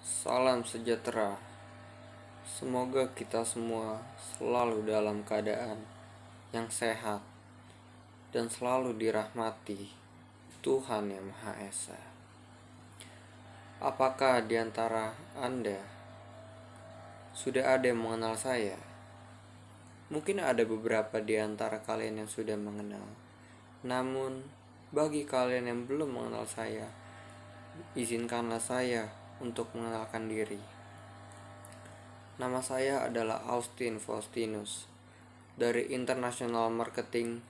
Salam sejahtera. Semoga kita semua selalu dalam keadaan yang sehat dan selalu dirahmati Tuhan Yang Maha Esa. Apakah di antara Anda sudah ada yang mengenal saya? Mungkin ada beberapa di antara kalian yang sudah mengenal. Namun, bagi kalian yang belum mengenal saya, izinkanlah saya untuk mengenalkan diri. Nama saya adalah Austin Faustinus dari International Marketing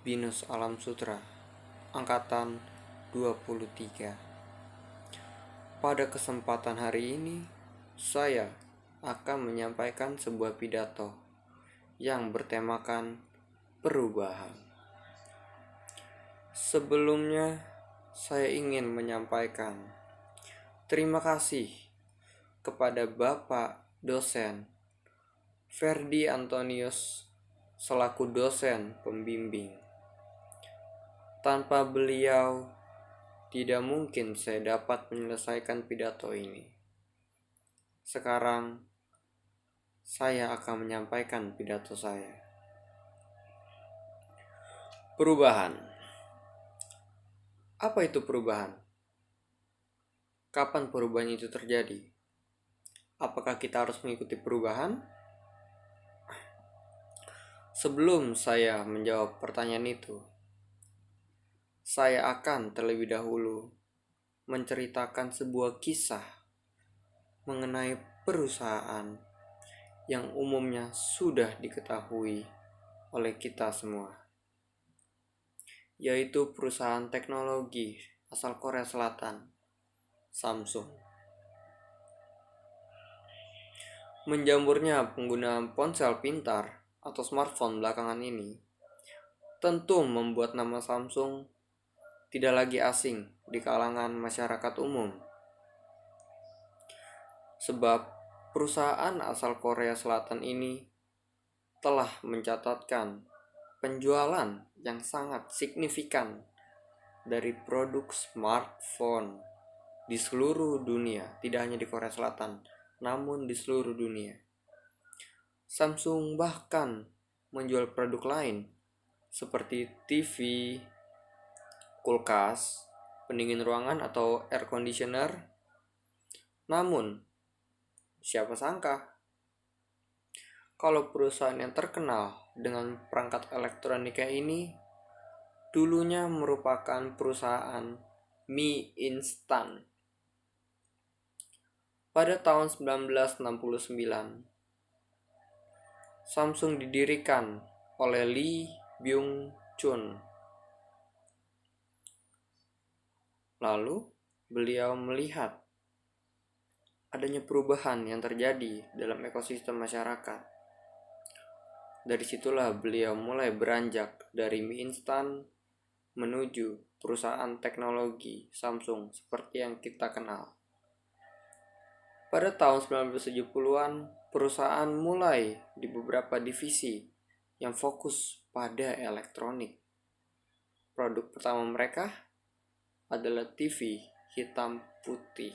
Binus Alam Sutra, Angkatan 23. Pada kesempatan hari ini, saya akan menyampaikan sebuah pidato yang bertemakan perubahan. Sebelumnya, saya ingin menyampaikan terima kasih kepada Bapak dosen Ferdi Antonius selaku dosen pembimbing. Tanpa beliau, tidak mungkin saya dapat menyelesaikan pidato ini. Sekarang, saya akan menyampaikan pidato saya. Perubahan. Apa itu perubahan? Kapan perubahan itu terjadi? Apakah kita harus mengikuti perubahan? Sebelum saya menjawab pertanyaan itu, saya akan terlebih dahulu menceritakan sebuah kisah mengenai perusahaan yang umumnya sudah diketahui oleh kita semua, yaitu perusahaan teknologi asal Korea Selatan, Samsung. Menjamurnya penggunaan ponsel pintar atau smartphone belakangan ini tentu membuat nama Samsung tidak lagi asing di kalangan masyarakat umum. Sebab perusahaan asal Korea Selatan ini telah mencatatkan penjualan yang sangat signifikan dari produk smartphone di seluruh dunia, tidak hanya di Korea Selatan, namun di seluruh dunia. Samsung bahkan menjual produk lain seperti TV, kulkas, pendingin ruangan atau air conditioner. Namun, siapa sangka kalau perusahaan yang terkenal dengan perangkat elektronika ini dulunya merupakan perusahaan mie instan. Pada tahun 1969, Samsung didirikan oleh Lee Byung-chun. Lalu, beliau melihat adanya perubahan yang terjadi dalam ekosistem masyarakat. Dari situlah beliau mulai beranjak dari mie instan menuju perusahaan teknologi Samsung seperti yang kita kenal. Pada tahun 1970-an, perusahaan mulai di beberapa divisi yang fokus pada elektronik. Produk pertama mereka adalah TV hitam putih.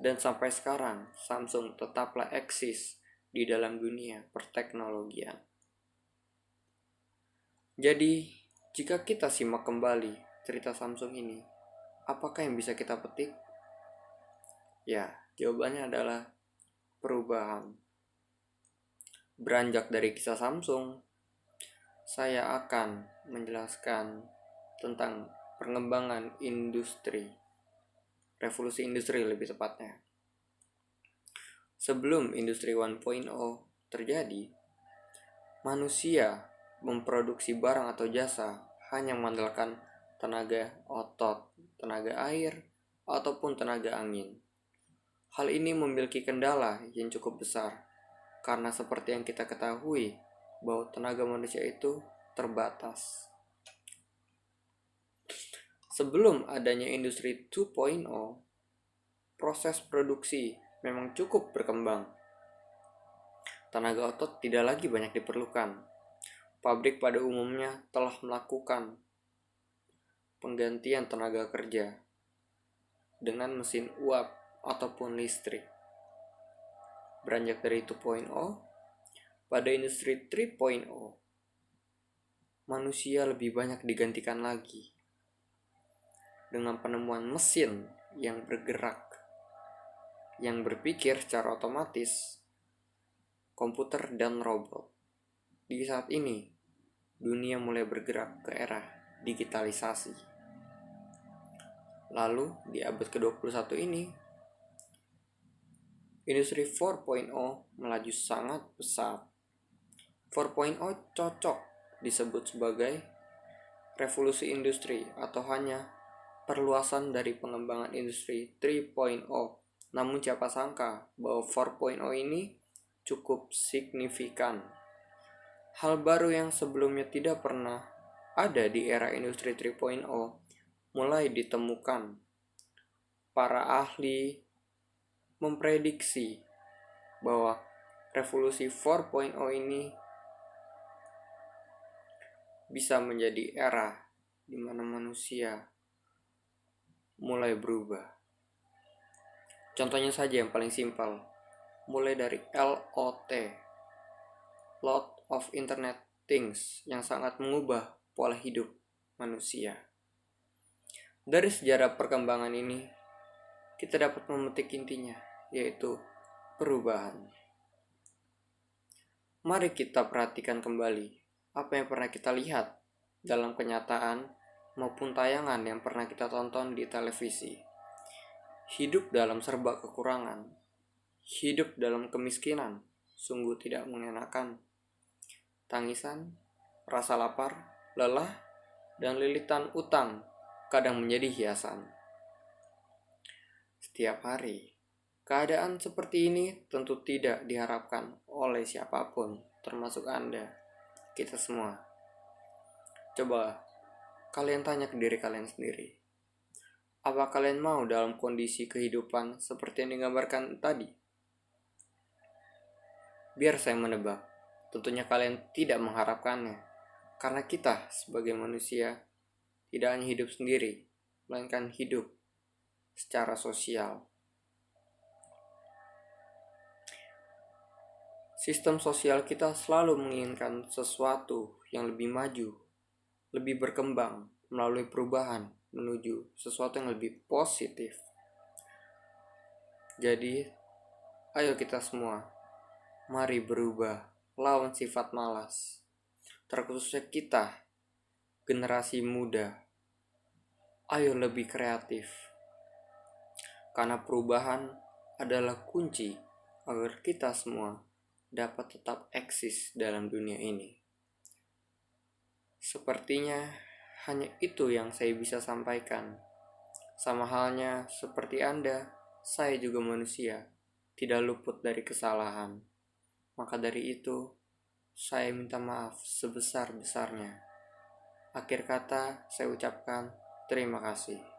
Dan sampai sekarang, Samsung tetaplah eksis di dalam dunia perteknologian. Jadi, jika kita simak kembali cerita Samsung ini, apakah yang bisa kita petik? Ya, jawabannya adalah perubahan. Beranjak dari kisah Samsung, saya akan menjelaskan tentang pengembangan industri. Revolusi industri lebih tepatnya. Sebelum industri 1.0 terjadi, manusia memproduksi barang atau jasa hanya mengandalkan tenaga otot, tenaga air, ataupun tenaga angin. Hal ini memiliki kendala yang cukup besar, karena seperti yang kita ketahui bahwa tenaga manusia itu terbatas. Sebelum adanya industri 2.0, proses produksi memang cukup berkembang. Tenaga otot tidak lagi banyak diperlukan. Pabrik pada umumnya telah melakukan penggantian tenaga kerja. dengan mesin uap ataupun listrik. Beranjak dari 2.0, pada industri 3.0, manusia lebih banyak digantikan lagi dengan penemuan mesin yang bergerak, yang berpikir secara otomatis, komputer dan robot. Di saat ini, dunia mulai bergerak ke era digitalisasi. Lalu, di abad ke-21 ini, industri 4.0 melaju sangat pesat. 4.0 cocok disebut sebagai revolusi industri atau hanya perluasan dari pengembangan industri 3.0. Namun siapa sangka bahwa 4.0 ini cukup signifikan. Hal baru yang sebelumnya tidak pernah ada di era industri 3.0 mulai ditemukan. Para ahli memprediksi bahwa revolusi 4.0 ini bisa menjadi era di mana manusia mulai berubah. Contohnya saja yang paling simpel, mulai dari LOT, Lot of Internet Things, yang sangat mengubah pola hidup manusia. Dari sejarah perkembangan ini, kita dapat memetik intinya, yaitu perubahan. Mari kita perhatikan kembali apa yang pernah kita lihat dalam kenyataan maupun tayangan yang pernah kita tonton di televisi. Hidup dalam serba kekurangan, hidup dalam kemiskinan, sungguh tidak mengenakan. Tangisan, rasa lapar, lelah, dan lilitan utang kadang menjadi hiasan. Setiap hari, keadaan seperti ini tentu tidak diharapkan oleh siapapun, termasuk Anda, kita semua. Coba kalian tanya ke diri kalian sendiri. Apa kalian mau dalam kondisi kehidupan seperti yang digambarkan tadi? Biar saya menebak, tentunya kalian tidak mengharapkannya. Karena kita sebagai manusia tidak hanya hidup sendiri, melainkan hidup secara sosial. Sistem sosial kita selalu menginginkan sesuatu yang lebih maju, lebih berkembang melalui perubahan menuju sesuatu yang lebih positif. Jadi, ayo kita semua, mari berubah, lawan sifat malas. Terkhususnya kita, generasi muda, ayo lebih kreatif. Karena perubahan adalah kunci agar kita semua dapat tetap eksis dalam dunia ini. Sepertinya hanya itu yang saya bisa sampaikan. Sama halnya seperti Anda, saya juga manusia, tidak luput dari kesalahan. Maka dari itu, saya minta maaf sebesar-besarnya. Akhir kata, saya ucapkan terima kasih.